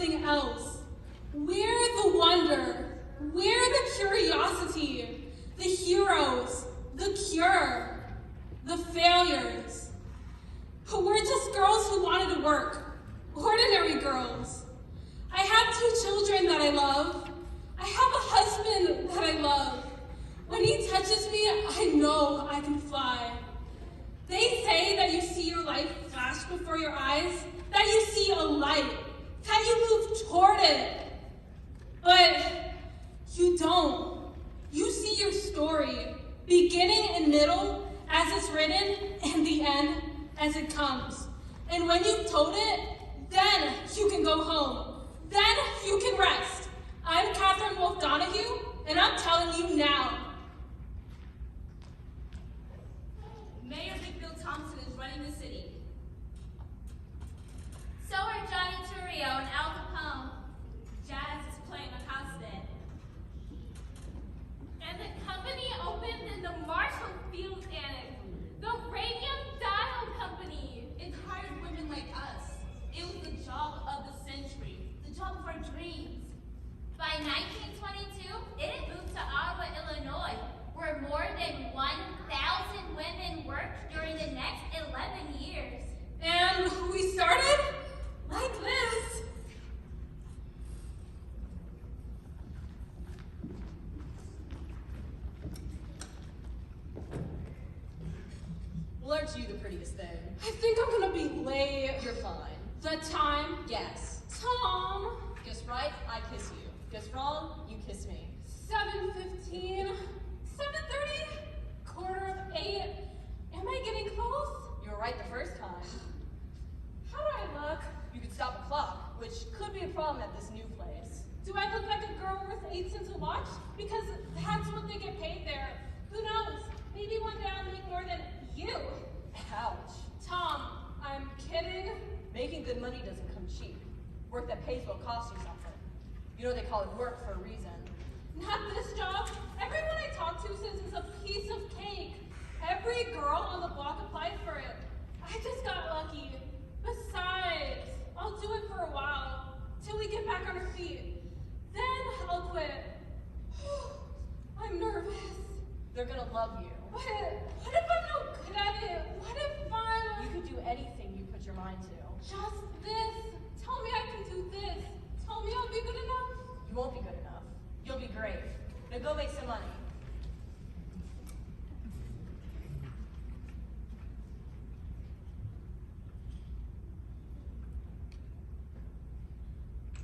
something else. We're the wonder. We're the curiosity. The heroes. The cure. The failures. But we're just girls who wanted to work. Ordinary girls. I have 2 children that I love. I have a husband that I love. When he touches me, I know I can fly. They say that you see your life flash before your eyes, that you see a light, that you move toward it. But you don't. You see your story, beginning and middle as it's written, and the end as it comes. And when you've told it, then you can go home. Then you can rest. I'm Catherine Wolfe Donahue, and I'm telling you now. Mayor Bill Thompson is running the city. So are Johnny Torrio and Al Capone. Jazz is playing a constant. And the company opened in the Marshall Fields Annex. The Radium Dial Company. It hired women like us. It was the job of the century. The job of our dreams. By 1922, it had moved to Ottawa, Illinois, where more than 1,000 women worked during the next 11 years. And we started like this. Well, aren't you the prettiest thing? I think I'm gonna be late. You're fine. The time. Yes. Tom. Guess right, I kiss you. Guess wrong, you kiss me. 7:15. 7:30. 7:45. Am I getting close? You were right the first time. How do I look? You could stop a clock, which could be a problem at this new place. Do I look like a girl worth 8 cents a watch? Because that's what they get paid there. Who knows? Maybe one day I'll make more than you. Ouch. Tom, I'm kidding. Making good money doesn't come cheap. Work that pays will cost you something. You know they call it work for a reason. Not this job. Everyone I talk to says it's a piece of cake. Every girl on the block applied for it. I just got lucky. Besides, I'll do it for a while, till we get back on our feet. Then I'll quit. I'm nervous. They're gonna love you. But what if I'm no good at it? What if I'm... You could do anything you put your mind to. Just this. Tell me I can do this. Tell me I'll be good enough. You won't be good enough. You'll be great. Now go make some money.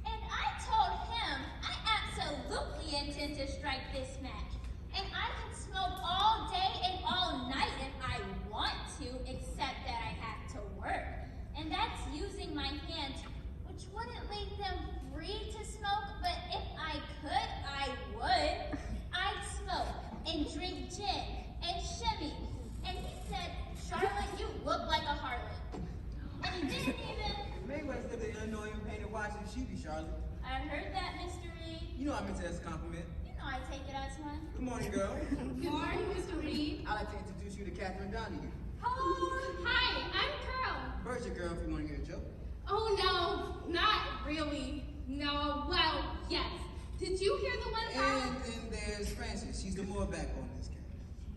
And I told him I absolutely intend to strike this match. And I can smoke all day and all night if I want to, except that I have to work. And that's using my hands, which wouldn't leave them free to smoke, but if I could, I would. I'd smoke and drink gin and shimmy. And he said, Charlotte, you look like a harlot. And he didn't even... Mayweather said the Illinois painted watch and she be Charlotte. I heard that, Mr. Reed. You know I meant to ask a compliment. You know I take it as one. Good morning, girl. Good morning, Mr. Reed. I'd like to introduce you to Catherine Donahue. Hello. Hi, I'm Pearl. Bird's your girl if you want to hear a joke. Oh, no, not really. No, well, yes. Did you hear the one time? And there's Frances. She's the more backbone in this case.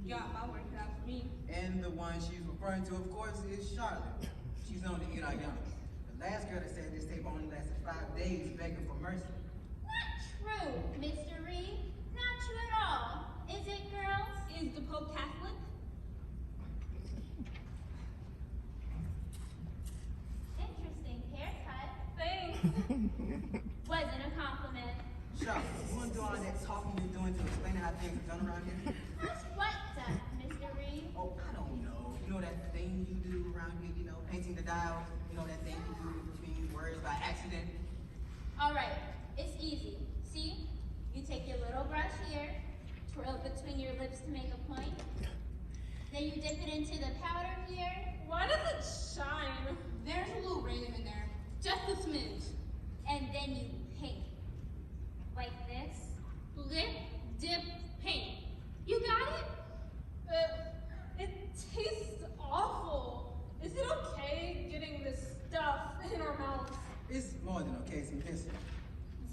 Yeah, my work out for me. And the one she's referring to, of course, is Charlotte. She's known to eat our young. The last girl that said this tape only lasted 5 days begging for mercy. Not true, Mr. Reed. Not true at all. Is it, girls? Is the Pope Catholic? Interesting haircut. Thanks. Wasn't a compliment. Charlotte, you want to do all that talking you're doing to explain how things are done around here? What's what done, Mr. Reed? Oh, I don't know. You know that thing you do around here, you know, painting the dial? You know that thing you do between words by accident? All right, it's easy. See? You take your little brush here, twirl it between your lips to make a point. Then you dip it into the powder here. Why does it shine? There's a little random in there. Just a smidge. And then you paint. Like this. Lip, dip, paint. You got it? It tastes awful. Is it okay getting this stuff in our mouths? It's more poison, okay? Some history.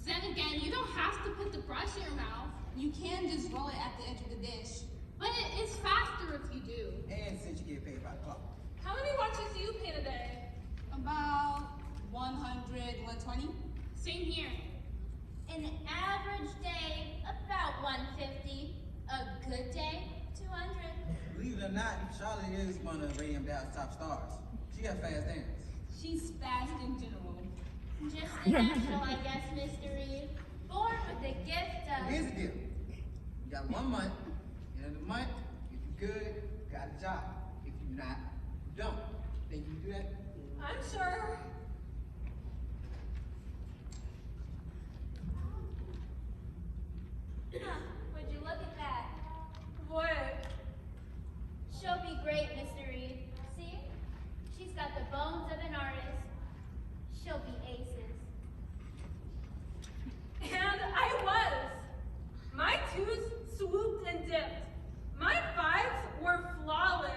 Then again, you don't have to put the brush in your mouth. You can just roll it at the edge of the dish. But it's faster if you do. And since you get paid by the clock. How many watches do you paint a day? About 100, 120. Same here. An average day, about 150. A good day, 200. Believe it or not, Charlotte is one of Radio Dallas' top stars. She has fast hands. She's fast in general. Just the natural, I guess, Mr. Reed. Born with the gift of... Here's the deal. You got 1 month. End of the month, if you're good, you got a job. If you're not, you don't. Think you can do that? I'm sure. Huh, would you look at that? What? She'll be great, Mr. Reed. See? She's got the bones of an artist. She'll be aces. And I was. My 2s swooped and dipped. My 5s were flawless.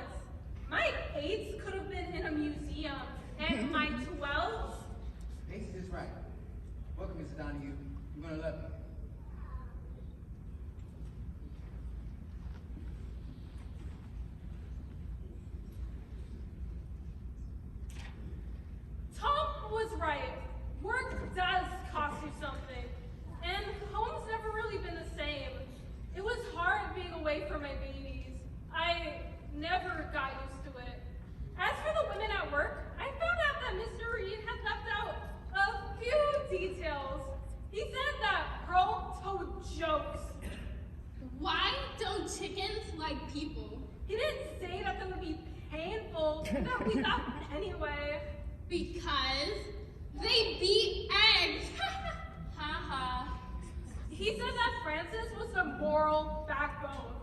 My 8s could have been in a museum. And my 12s? Macy's is right. Welcome, Mr. Donahue. You're gonna love it. Tom was right. Work does cost you something. And home's never really been the same. It was hard being away from my babies. I never got used to it. As for the women at work, I found out that Mr. Reed had left out a few details. He said that Pearl told jokes. Why don't chickens like people? He didn't say that they would be painful, that we thought anyway. Because they beat eggs. Ha ha. He said that Frances was the moral backbone.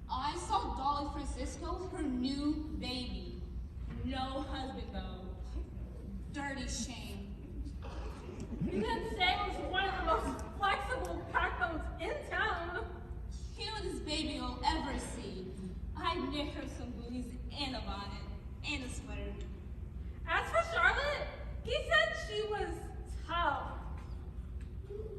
I saw Dolly Francisco, her new baby. No husband though. Dirty shame. He didn't say it was one of the most flexible backbones in town. Cutest baby you'll ever see. I'd knit her some booties and a bonnet and a sweater. As for Charlotte, he said she was tough.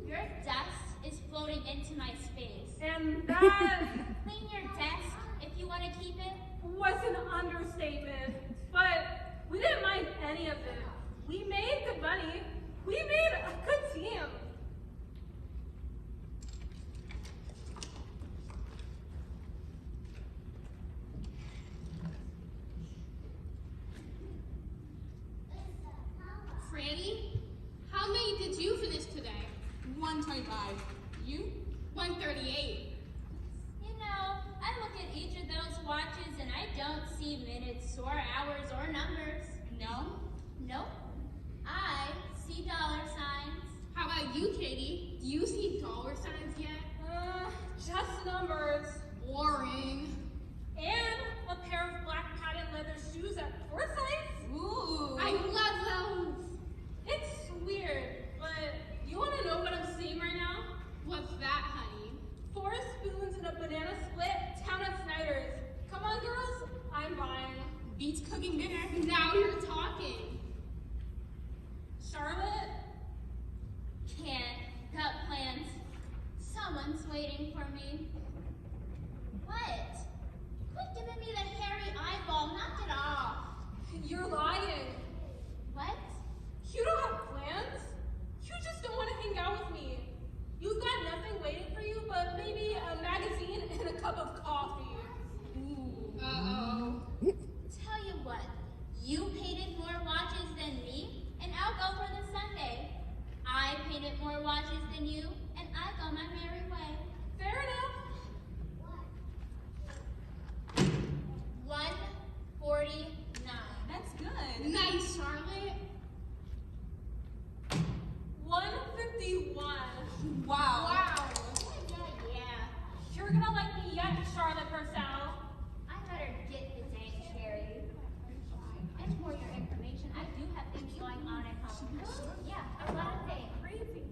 Your dust is floating into my space. And that Clean your desk if you want to keep it. was an understatement. But we didn't mind any of it. We made good money. We made a good team. Franny, how many did you finish today? 125. You? 138. You know, I look at each of those watches and I don't see minutes or hours or numbers. No? Nope. I see dollar signs. How about you, Katie? Do you see dollar signs yet? Just numbers. Boring. And a pair of black patent leather shoes at Forsyth's. Ooh. I love those. It's weird, but you want to know what I'm seeing right now? What's that, honey? 4 spoons and a banana split, town at Snyder's. Come on, girls, I'm buying. Beats cooking dinner. Now you're talking. Charlotte? Can't. Got plans. Someone's waiting for me. What? Quit giving me the hairy eyeball. Knock it off. You're lying. What? You don't have plans. You just don't want to hang out with me. You've got nothing waiting for you but maybe a magazine and a cup of coffee. Ooh. Uh-oh. Tell you what. You painted more watches than me, and I'll go for the Sunday. I painted more watches than you, and I go my merry way. Fair enough. 149. That's good. Nice, Charlotte. 151. Wow. Wow. Yeah. You're gonna like me yet, Charlotte Purcell. I better get the dang cherry. And for your information, I do have things going on at home. Yeah, a lot of things. Crazy.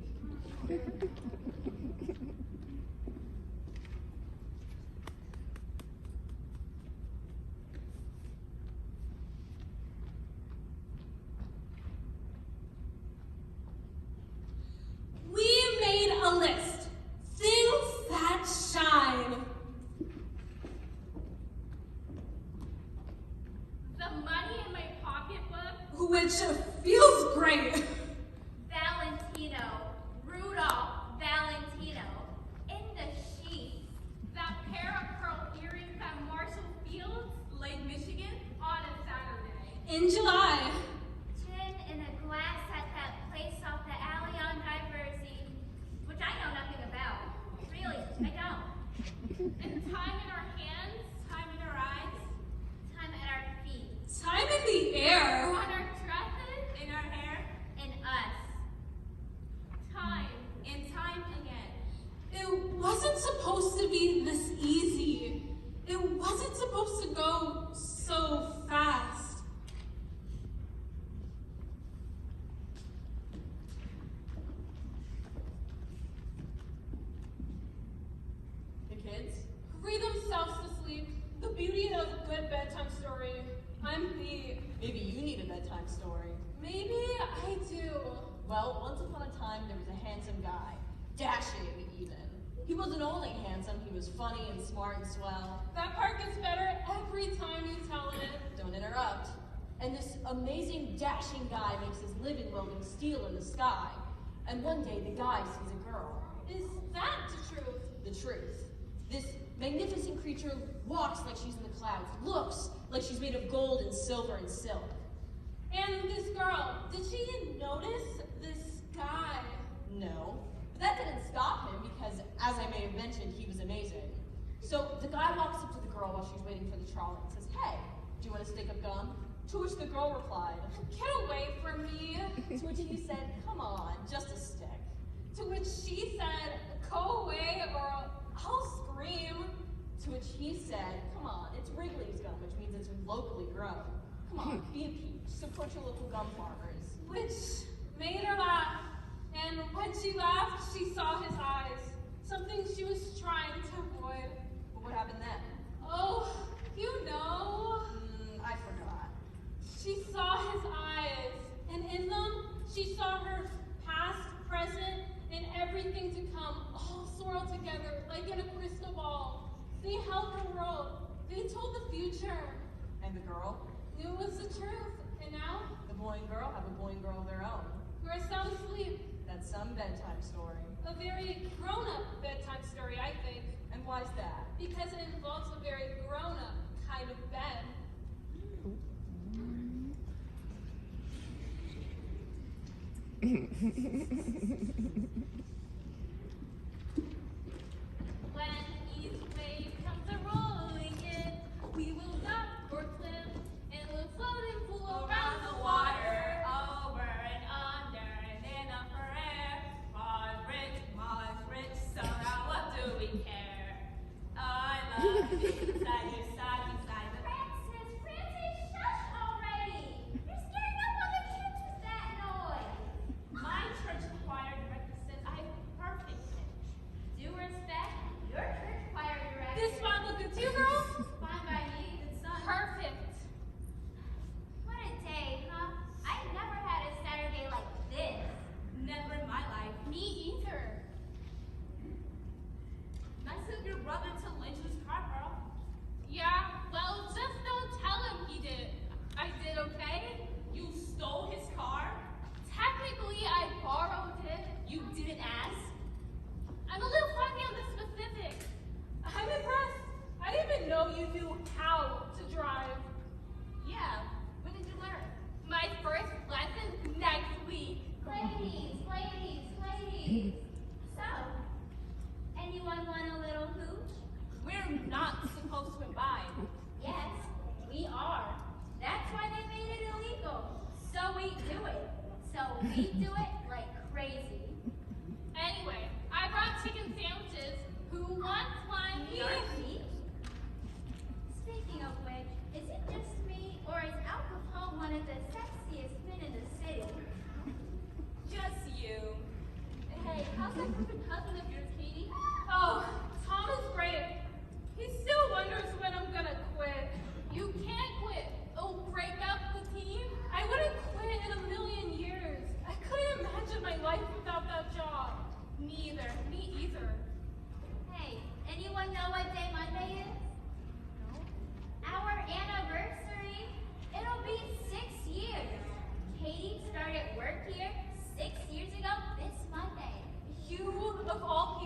Time in our hands, time in our eyes, Time at our feet. Time in the air. on our dresses, in our hair, And us. time and time again. It wasn't supposed to be this easy. It wasn't supposed to go so fast. The kids? Read themselves to sleep. The beauty of a good bedtime story. I'm the. Maybe you need a bedtime story. Maybe I do. Well, once upon a time, there was a handsome guy. Dashing, even. He wasn't only handsome, he was funny and smart and swell. That part gets better every time you tell it. Don't interrupt. And this amazing, dashing guy makes his living welding steel in the sky. And one day, the guy sees a girl. Is that the truth? The truth. This magnificent creature walks like she's in the clouds, looks like she's made of gold and silver and silk. And this girl, did she notice this guy? No. But that didn't stop him because, as I may have mentioned, he was amazing. So the guy walks up to the girl while she's waiting for the trolley and says, "Hey, do you want a stick of gum?" To which the girl replied, Get away from me. to which he said, "Come on, just a stick." To which she said, Go away or I'll scream. To which he said, "Come on, it's Wrigley's gum, which means it's locally grown. Come on, be a peach, support your local gum farmers." Which made her laugh. And when she laughed, she saw his eyes. Something she was trying to avoid. But what happened then? Oh, you know. I forgot. She saw his eyes, and in them, she saw her past, present, and everything to come, all swirled together like in a crystal ball. They held her world. They told the future. And the girl? It was the truth. And now, The boy and girl have a boy and girl of their own. we're sound asleep. That's some bedtime story. A very grown-up bedtime story, I think, And why's that? because it involves a very grown-up kind of bed. When each wave comes a-rolling in, we will not or swim, and we'll float and fool around the water, over and under and in up for air. Mars rich, so now what do we care? I love you, beside your side, beside the Francis, shush already! You're scaring up other kids with that noise. My church choir director says I have perfect pitch. Due respect, your church choir director. This spot look good to you, girls? Fine by me, good son. Perfect. What a day, huh? I've never had a Saturday like this. Never in my life. Me either. Nice of your brother to lend you his car, girl. Yeah, well, just don't tell him he did. I did, okay? You stole his car? Technically, I borrowed it. You didn't ask? I'm a little foggy on the specifics. I'm impressed. I didn't even know you knew how to drive. Yeah. When did you learn? My first lesson next week. Ladies. So, anyone want a little hooch? We're not supposed to imbibe. Yes, we are. That's why they made it illegal. So we do it. So we do it like crazy. Anyway, I brought chicken sandwiches. Who wants one? Me? Speaking of which, is it just me, or is Al Capone one of the sexiest men in the city? Just you. Hey, how's that perfect cousin of yours, Katie? Oh, Tom is great. He still wonders when I'm gonna quit. You can't quit. Oh, break up the team? I wouldn't quit in a million years. I couldn't imagine my life without that job. Me either. Hey, anyone know what day Monday is? No. Our anniversary. It'll be 6 years. Katie started work here 6 years ago this Monday. You, of all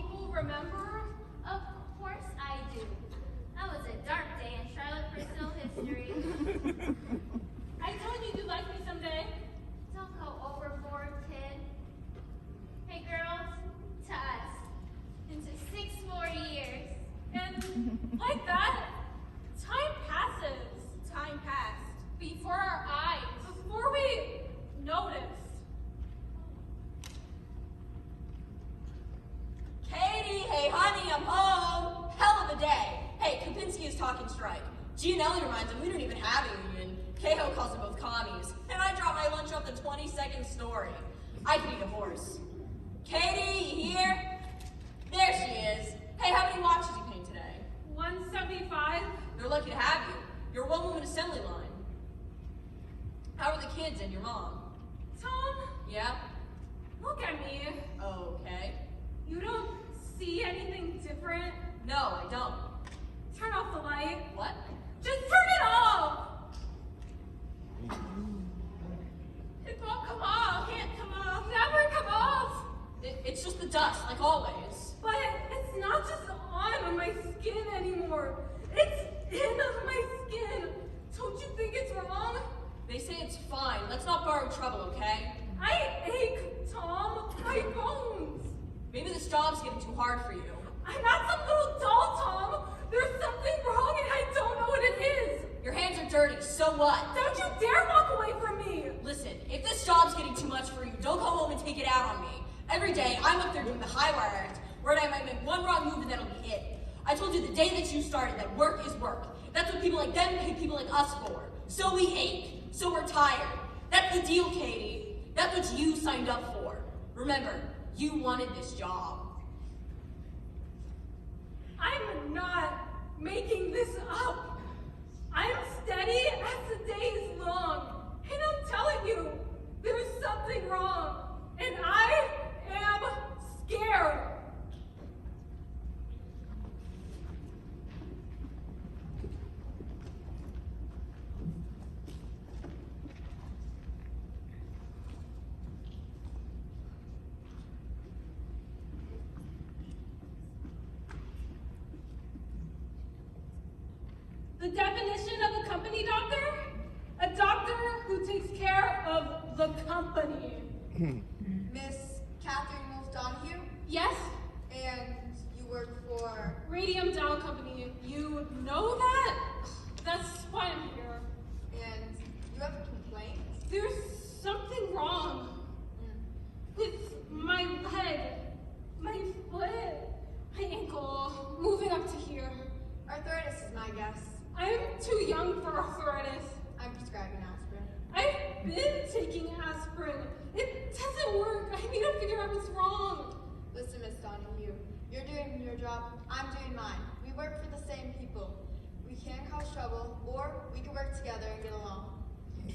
he is talking strike. Gianelli reminds him we don't even have a union. Kehoe calls them both commies. And I drop my lunch off the 22nd story. I could eat a horse. Katie, you here? There she is. Hey, how many watches you paint today? 175. They're lucky to have you. You're a one-woman assembly line. How are the kids and your mom? Tom, Yeah? look at me. Okay. You don't see anything different? No, I don't. Turn off the light. What? Just turn it off! It won't come off. Can't come off. Never come off! It's just the dust, like always. But it's not just on my skin anymore. It's in my skin. Don't you think it's wrong? They say it's fine. Let's not borrow trouble, okay? I ache, Tom. My bones. Maybe this job's getting too hard for you. I'm not some little doll, Tom. There's something wrong and I don't know what it is. Your hands are dirty, so what? Don't you dare walk away from me. Listen, if this job's getting too much for you, don't come home and take it out on me. Every day, I'm up there doing the high wire act, where I might make one wrong move and that'll be it. I told you the day that you started that work is work. That's what people like them pay people like us for. So we ache. So we're tired. That's the deal, Katie. That's what you signed up for. Remember, you wanted this job. I'm not making this up. I'm steady as the day is long. And I'm telling you, there's something wrong. And I am scared. The definition of a company doctor? A doctor who takes care of the company. Miss Catherine Wolf Donahue, Yes? and you work for. Radium Dow Company. You know that? That's why I'm here. And you have a complaint? There's something wrong with my leg, my foot, my ankle, moving up to here. Arthritis is my guess. I'm too young for arthritis. I'm prescribing aspirin. I've been taking aspirin. It doesn't work. I need to figure out what's wrong. Listen, Miss Donahue, you're doing your job, I'm doing mine. We work for the same people. We can't cause trouble, or we can work together and get along.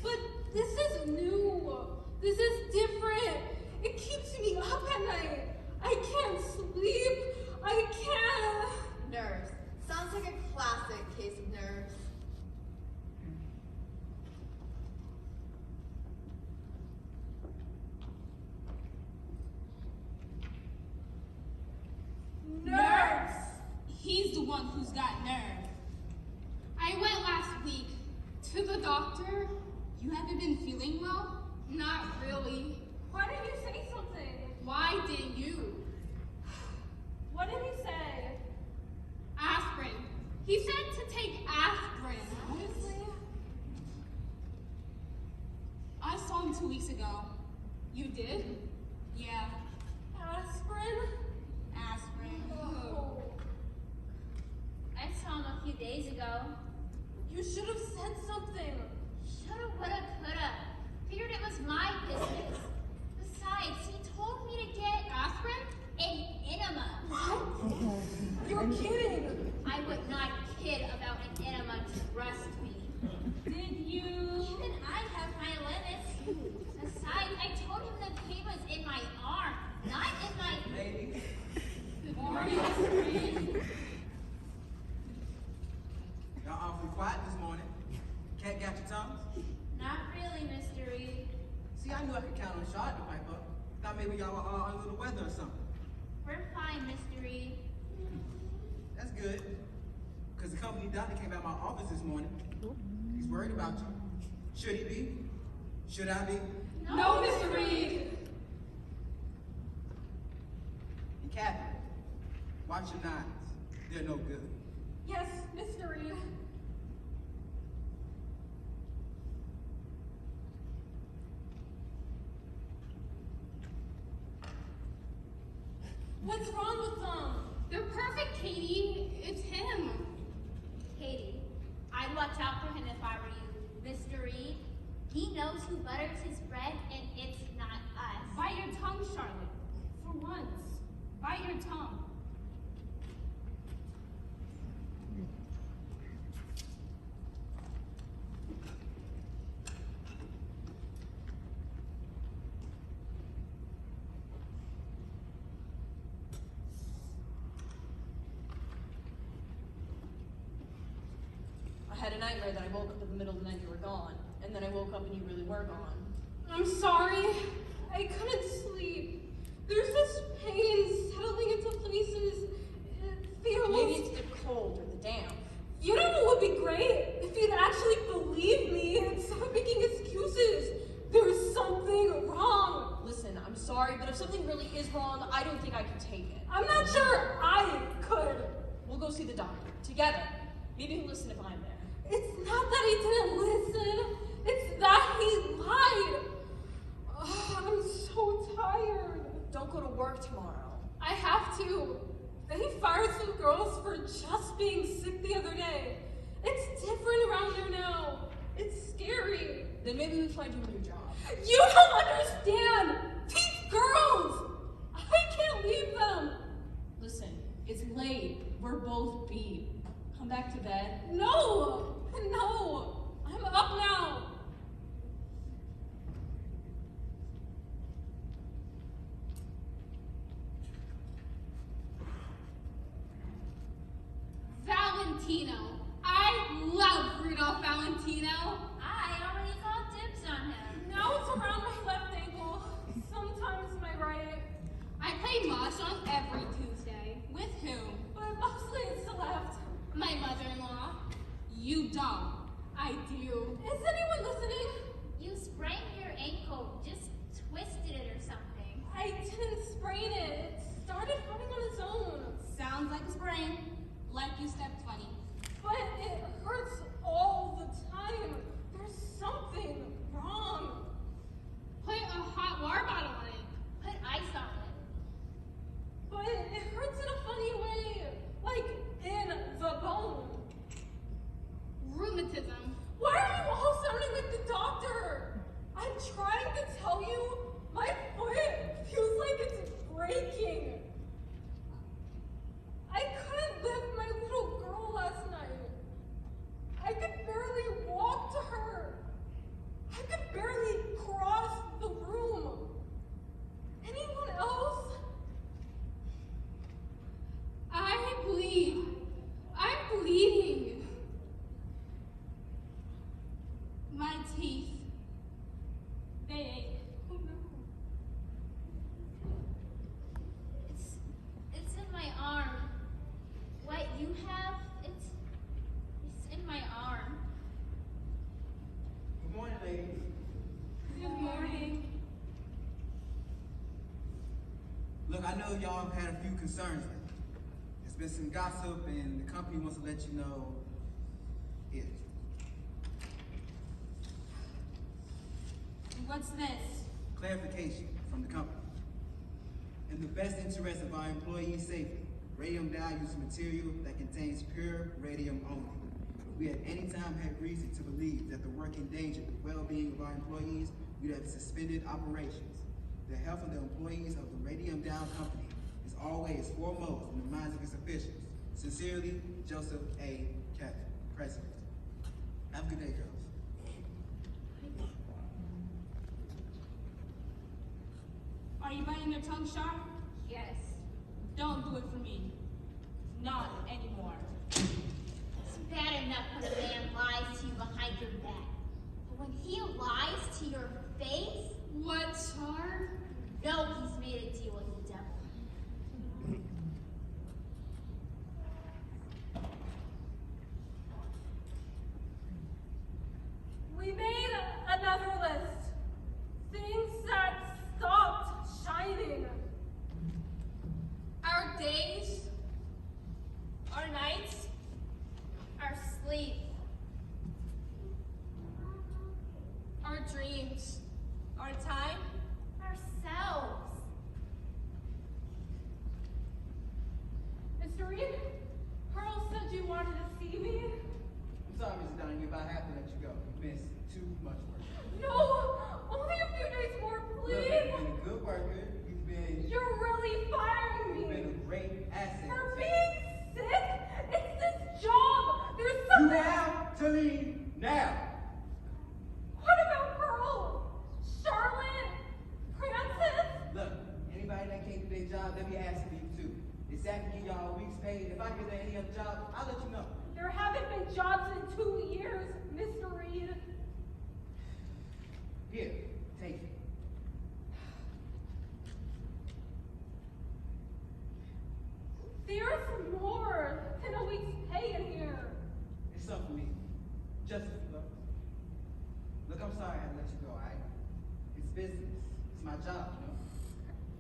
But this is new. This is different. It keeps me up at night. I can't sleep. I can't. Nerves. Sounds like a classic case of nerves. Nerves. He's the one who's got nerve. I went last week to the doctor. You haven't been feeling well? Not really. Why didn't you say something? Why didn't you? What did he say? Aspirin. He said to take aspirin. Honestly? I saw him 2 weeks ago. You did? Yeah, Aspirin? aspirin. Oh. I saw him a few days ago. You should have said something. Shoulda, woulda, coulda. Figured it was my business. Besides, he told me to get Aspirin? an enema. What? You're kidding. I would not kid about an enema, trust me. Did you? Even I have my limits. Besides, I told him the pain was in my arm, not in my... Ladies, y'all awfully quiet this morning. Cat got your tongues? Not really, Mr. Reed. See, I knew I could count on Charlotte to pipe up. Thought maybe y'all were all under the weather or something. We're fine, Mr. Reed. That's good. Because the company doctor came by my office this morning. He's worried about you. Should he be? Should I be? No, Mr. Reed. And Catherine, watch your nines. They're no good. Yes, Mr. Reed. What's wrong with them? They're perfect, Katie. It's him. watch out for him if I were you. Mr. Reed, he knows who butters his bread, and it's not us. Bite your tongue, Charlotte. For once, bite your tongue. I had a nightmare that I woke up in the middle of the night you were gone, and then I woke up and you really were gone. I'm sorry. I couldn't sleep. There's this pain settling into places. It feels... Maybe it's the cold or the damp. You know what would be great? If you'd actually believe me instead of making excuses. There's something wrong. Listen, I'm sorry, but if something really is wrong, I don't think I can take it. I'm not sure I could. We'll go see the doctor, together. Maybe he'll listen if I'm there. It's not that he didn't listen. It's that he lied. Ugh, I'm so tired. Don't go to work tomorrow. I have to. They fired some girls for just being sick the other day. It's different around there now. It's scary. Then maybe we find you a new job. You don't understand! These girls! I can't leave them! Listen, it's late. We're both beat. Come back to bed. No! No! I'm up now! Valentino. I love Rudolph Valentino. I already called dibs on him. Now it's around my left ankle. Sometimes my right. I play mahjong every Tuesday. With whom? But mostly it's the left. My mother-in-law. You don't. I do. Is anyone listening? You sprained your ankle, just twisted it or something. I didn't sprain it. It started hurting on its own. Sounds like a sprain. Like you stepped funny. But it hurts all the time. There's something wrong. Put a hot water bottle on it. Put ice on it. But it hurts in a funny way. Like in the bone. Rheumatism. Why are you all sounding like the doctor? I'm trying to tell you, my foot feels like it's breaking. I couldn't lift my little girl last night. I could barely walk to her. I could barely cross the room. Anyone else? I bleed. I'm bleeding. My teeth. They ache. Oh no. It's in my arm. What you have, it's in my arm. Good morning, ladies. Good morning. Look, I know y'all have had a few concerns lately. There's been some gossip, and the company wants to let you know it. What's this? Clarification from the company. In the best interest of our employees' safety, Radium Dow uses material that contains pure radium only. If we at any time had reason to believe that the work endangered the well-being of our employees, we'd have suspended operations. The health of the employees of the Radium Dow Company is always foremost in the minds of its officials. Sincerely, Joseph A. Captain, President. Have a good day, girls. Are you biting your tongue sharp? Yes. Don't do it for me. Not anymore. It's bad enough when a man lies to you behind your back. But when he lies to your face, What, Char? know he's made a deal with the devil. We made another list. Things that stopped shining. Our days, our nights, our sleep, our dreams, our time, Ourselves. Mr. Reed, Pearl said you wanted to see me. Sorry, Mrs. Donahue, but I have to let you go. You missed too much work. No! Only a few days more, Look, please! you've been a good worker. You're really firing You've me! been a great asset. For being sick? It's this job! There's You something... have to leave now. What about Pearl? Charlotte? Francis? Look, anybody that can't do their job, they'll be asked to leave too. It's that to give y'all a week's pay. If I get any other job, I'll let you know. There haven't been jobs in 2 years, Mr. Reed. Here, take it. There's more than a week's pay in here. It's something for me. Just look. Look, I'm sorry I had to let you go, alright? It's business. It's my job,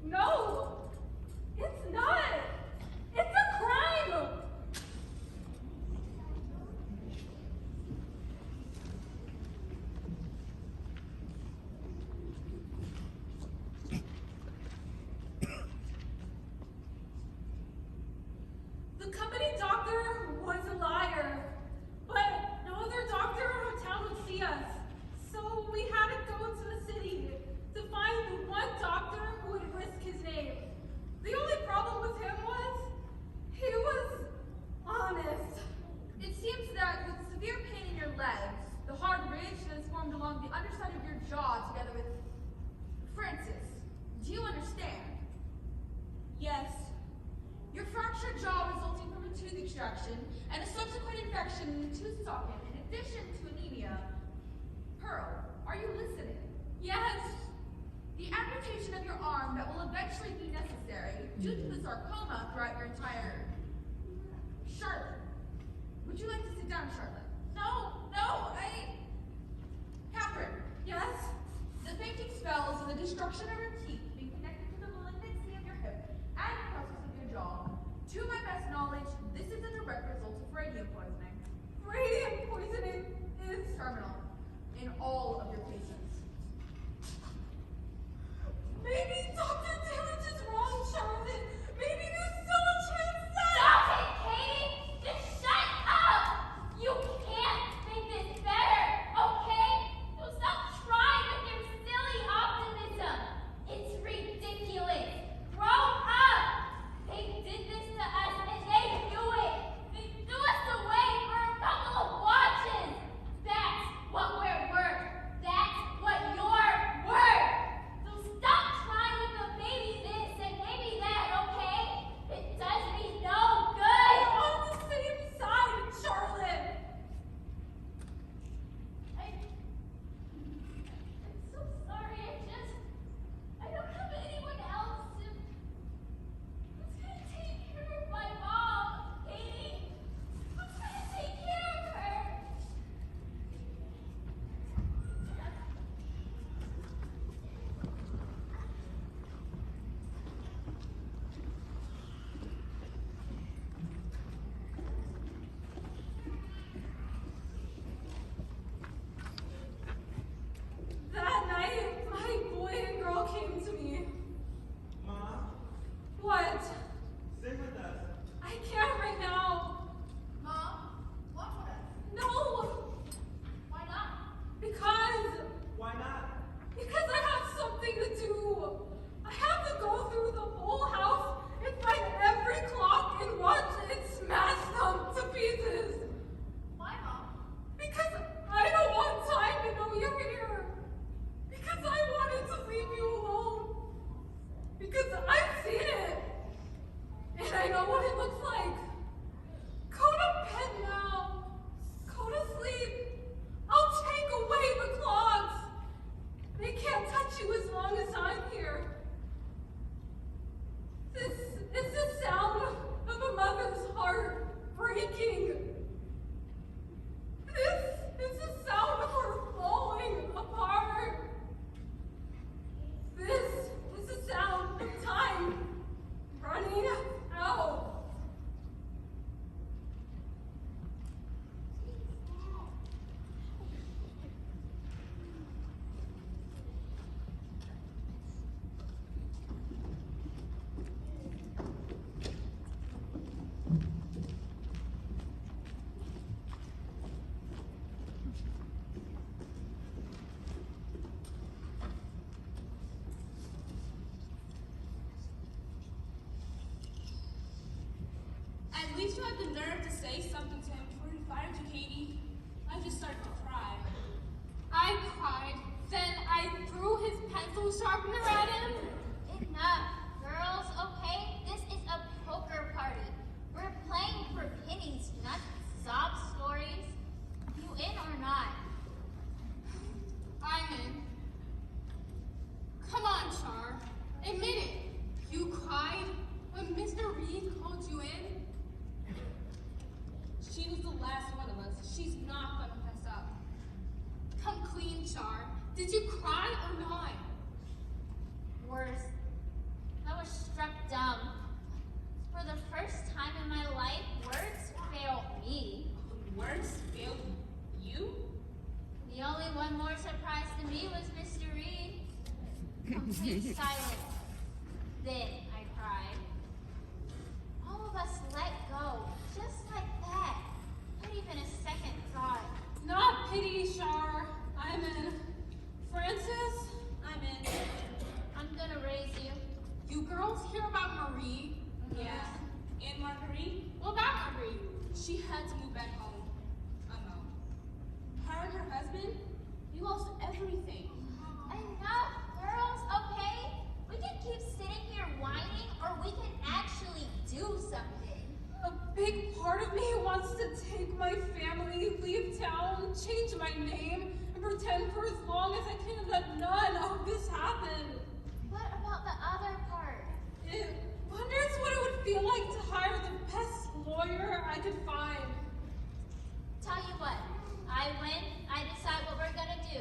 you know? No! It's not! It's a crime! The company doctor was a liar, but no other doctor in town would see us. So we had to go to the city to find the one doctor who would risk his name. The only problem with him was he was honest. It seems that with severe pain in your legs, the hard ridge that is formed along the underside of your jaw together with... Francis, do you understand? Yes. Your fractured jaw resulting from a tooth extraction and a subsequent infection in the tooth socket in addition to anemia. Pearl, are you listening? Yes. The amputation of your arm that will eventually be necessary due to the sarcoma throughout your entire... Charlotte, would you like to sit down, Charlotte? No, Catherine. Yes. The fainting spells and the destruction of your teeth being connected to the malignancy of your hip and the process of your jaw. To my best knowledge, this is a direct result of radium poisoning. Radium poisoning is Terminal in all of your patients. Maybe Dr. Dillage is wrong, Charlotte. Maybe there's still a chance that... Stop it, Katie! Just shut up! You can't make this better, okay? So stop trying with your silly optimism. It's least you had the nerve to say something to him before he fired you, Katie. I just started to cry. I cried. Then I threw his pencil sharpener at him. Enough, girls, okay? This is a poker party. We're playing for pennies, not sob stories. You in or not? I'm in. Come on, Char. Admit it. You cried when Mr. Reed called you in? She was the last one of us. She's not gonna mess up. Come clean, Char. Did you cry or not? Worse. I was struck dumb. For the first time in my life, words failed me. Words failed you? The only one more surprised than me was Mr. Reed. Complete silence. Then I cried. All of us let go, just like that. Not even a second thought. Not pity, Char. I'm in. Francis, I'm in. I'm gonna raise you. You girls hear about Marie? Yeah. And Marguerite? What about Marie? She had to move back home. Her and her husband, they lost everything. Enough, girls, okay? We can keep sitting here whining, or we can actually do something. A big part of me wants to take my family, leave town, change my name, and pretend for as long as I can that none of this happened. What about the other part? It wonders what it would feel like to hire the best lawyer I could find. Tell you what, I win, I decide what we're gonna do.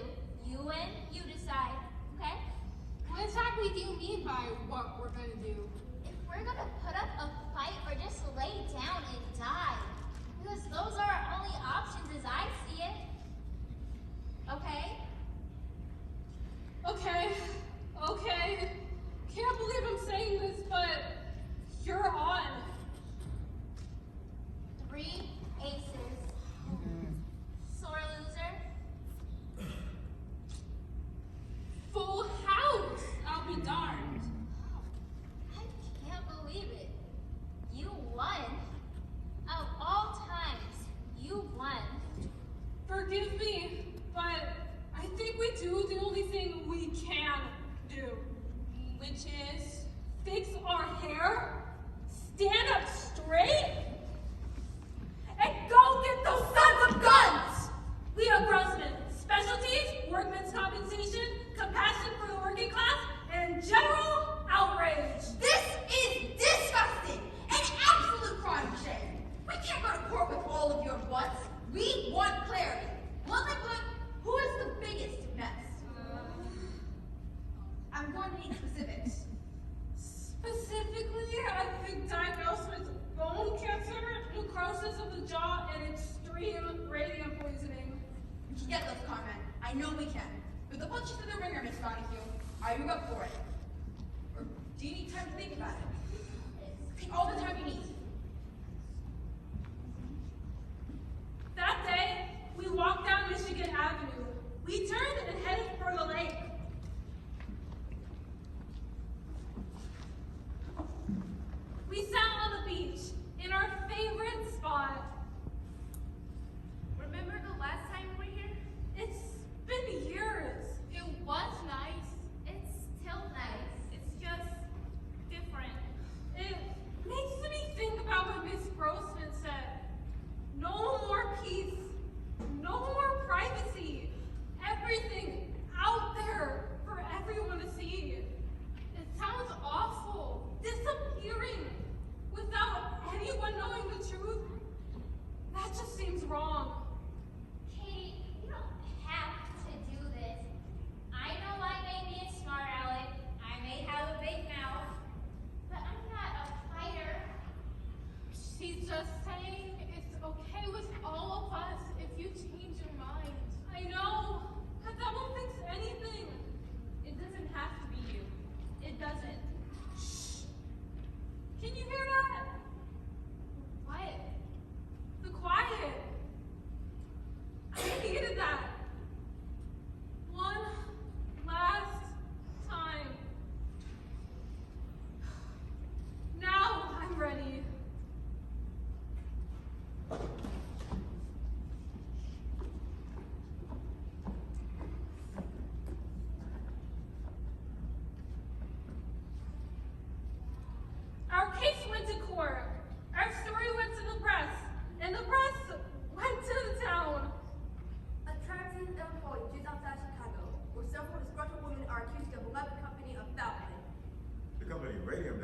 You win, you decide, okay? What exactly do you mean by what we're gonna do? If we're gonna put up a fight or just lay down and die, because those are our only options as I see it. Okay? Okay. Can't believe I'm saying this, but you're on. 3 aces. Sore loser. Full house! I'll be darned. I can't believe it. You won. Of all times, you won. Forgive me, but I think we do the only thing we can do, which is fix our hair, stand up straight, and go get those sons of guns! Leo Grossman, specialties, workman's compensation, compassion for the working class, and general outrage. This is disgusting! An absolute crime shame! We can't go to court with all of your butts. We want clarity. Bluntly put, who is the biggest mess? I'm going to need specifics. Specifically, I've been diagnosed with bone cancer, necrosis of the jaw, and extreme radium poisoning. We can get those, Carmen. I know we can. With the punches to the ringer, Miss Donahue, are you up for it? Or do you need time to think about it? Take all the time you need. That day, we walked down Michigan Avenue. We turned and headed for the lake. We sat on the beach in our favorite spot. Remember the last time we were here? It's been years. It was nice. It's still nice. It's just different. It makes me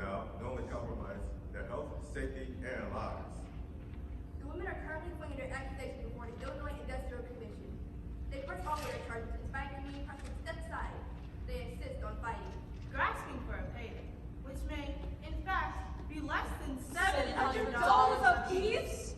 now knowingly compromise their health, safety, and lives. The women are currently bringing their accusations before the Illinois Industrial Commission. They press all of their charges despite me pressing step aside. They insist on fighting. You're asking for a payday, which may, in fact, be less than $700 $700 apiece.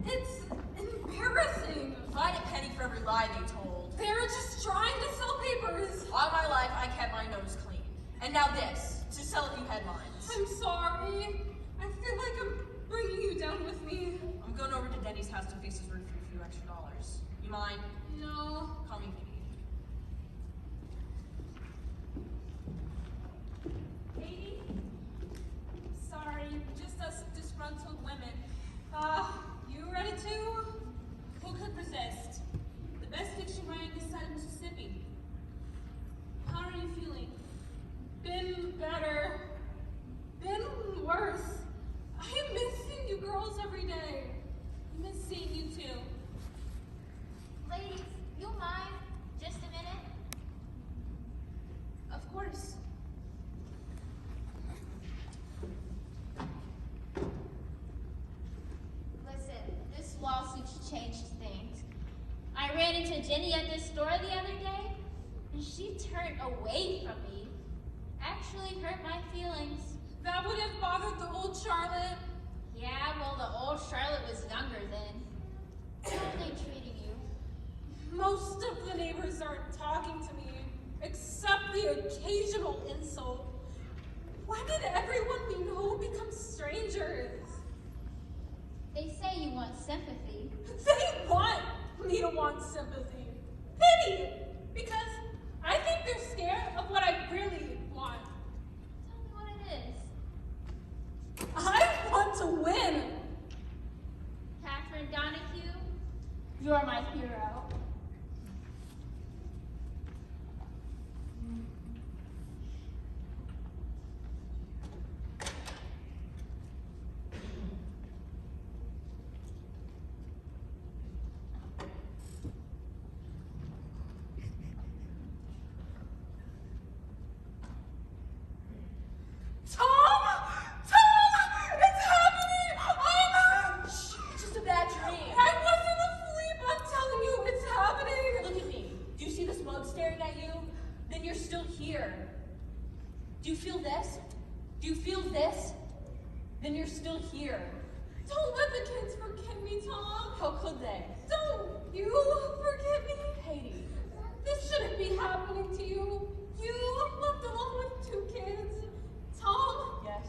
It's embarrassing. Find a penny for every lie they told. They're just trying to sell papers. All my life, I kept my nose clean. And now this, to sell a few headlines. I'm sorry. I feel like I'm bringing you down with me. I'm going over to Denny's house to fix his roof for a few extra dollars. You mind? No. Call me Katie. Katie? Sorry, just us disgruntled women. You ready to? Who could resist? The best fiction writing this side of Mississippi. How are you feeling? Been better. Been worse. I miss seeing you girls every day. I miss seeing you too. Ladies, you mind? Just a minute? Of course. Listen, this lawsuit's changed things. I ran into Jenny at the store the other day, and she turned away from me. Actually hurt my feelings. That would have bothered the old Charlotte. Yeah, well, the old Charlotte was younger then. How are they treating you? Most of the neighbors aren't talking to me, except the occasional insult. When did everyone we know become strangers? They say you want sympathy. They want me to want sympathy. Pity! Because I think they're scared of what I really want. Tell me what it is. I want to win! Catherine Donahue, you're my hero. It's happening! Shh, it's just a bad dream. I wasn't asleep! I'm telling you, it's happening! Look at me. Do you see this mug staring at you? Then you're still here. Do you feel this? Do you feel this? Then you're still here. Don't let the kids forget me, Tom! How could they? Don't you forget me! Katie. This shouldn't be happening to you. You left alone with 2 kids. Tom, Yes.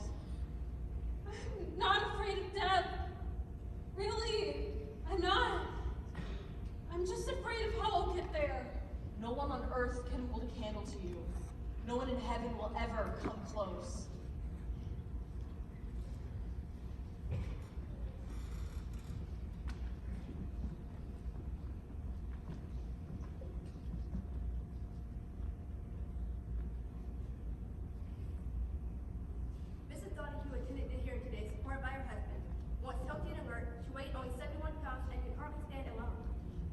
I'm not afraid of death. Really, I'm not. I'm just afraid of how I'll get there. No one on earth can hold a candle to you. No one in heaven will ever come close. Mrs. Donahue attended the hearing today, supported by her husband. Once healthy and alert, she weighed only 71 pounds and could hardly stand alone.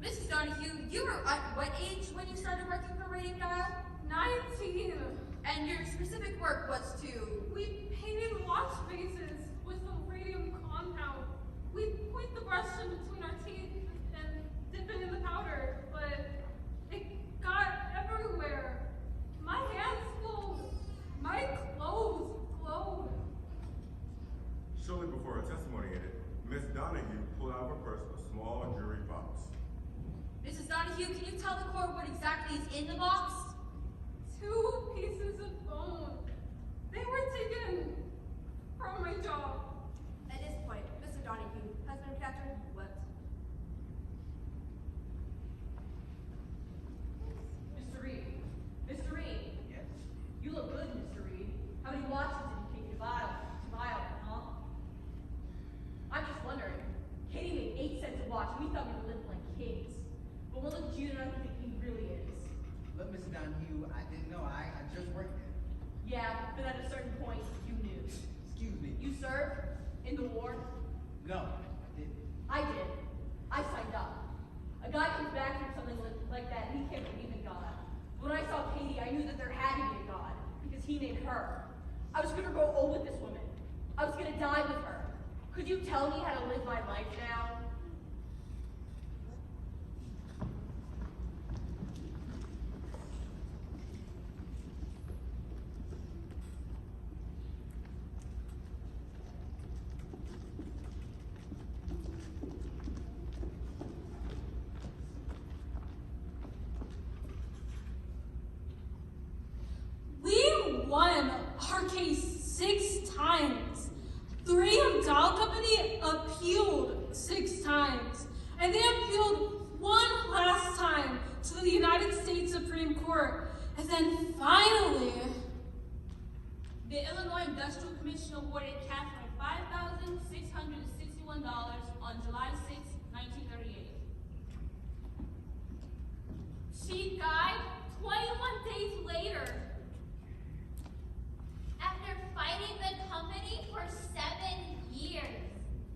Mrs. Donahue, you were at what age when you started working for Radio Dial? 19. And your specific work was to... We painted watch faces with some radium compound. We point the brush in between our teeth and dip it in the powder, but it got everywhere. My hands glowed. My clothes glowed. Shortly before her testimony ended, Miss Donahue pulled out of her purse a small jewelry box. Mrs. Donahue, can you tell the court what exactly is in the box? 2 pieces of bone. They were taken from my job. At this point, Mr. Donahue, husband of Catherine, wept. Mr. Reed. Mr. Reed. Yes. You look good, Mr. Reed. How many watches did you take to buy, huh? I'm just wondering. Katie made 8 cents a watch. We thought we were living like kings. But we'll look at you and I don't think he really is. Look, Mr. Donahue, I didn't know. I just worked there. Yeah, but at a certain point, you knew. Excuse me. You served in the war? No, I didn't. I did. I signed up. A guy comes back from something like that and he can't believe in God. When I saw Katie that there had to be a God, because he made her. I was gonna grow old with this woman. I was gonna die with her. Could you tell me how to live my life now? We won our case 6 times. 3M Doll Company appealed 6 times. And they appealed one last time to the United States Supreme Court. And then finally, The Illinois Industrial Commission awarded Catherine $5,661 on July 6, 1938. She died 21 days later. After fighting the company for 7 years.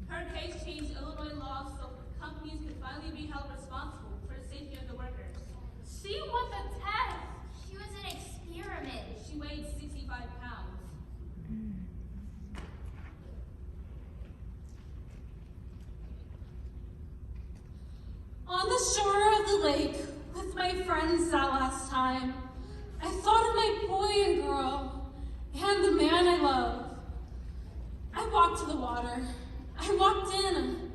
Her case changed Illinois law so companies could finally be held responsible for the safety of the workers. She was a test. She was an experiment. She weighed 65 pounds. on the shore of the lake with my friends that last time, I thought of my boy and girl and the man I love. I walked to the water. I walked in.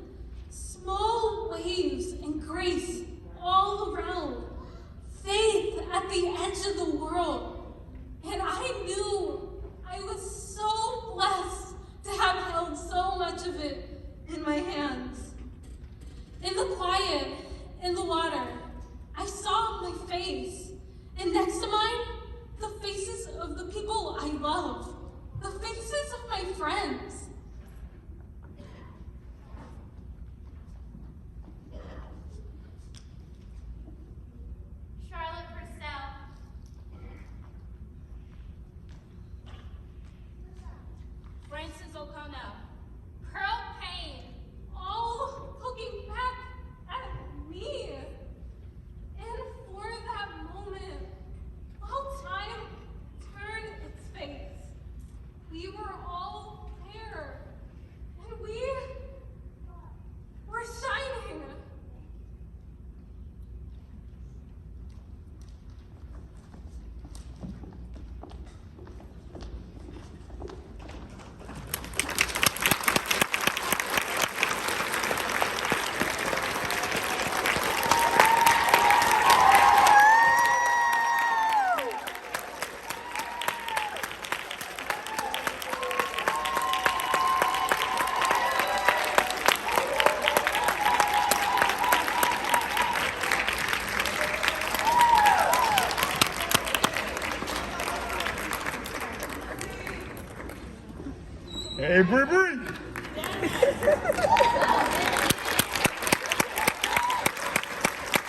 Small waves and grace all around. Faith at the edge of the world. And I knew I was so blessed to have held so much of it in my hands. In the quiet, in the water, I saw my face. And next to mine, the faces of the people I love. The faces of my friends. Charlotte Purcell. Francis O'Connell. Pearl Payne, all looking back at me. And for that moment, while time turned its face, we were all there. And we were shining. Hey, Bree.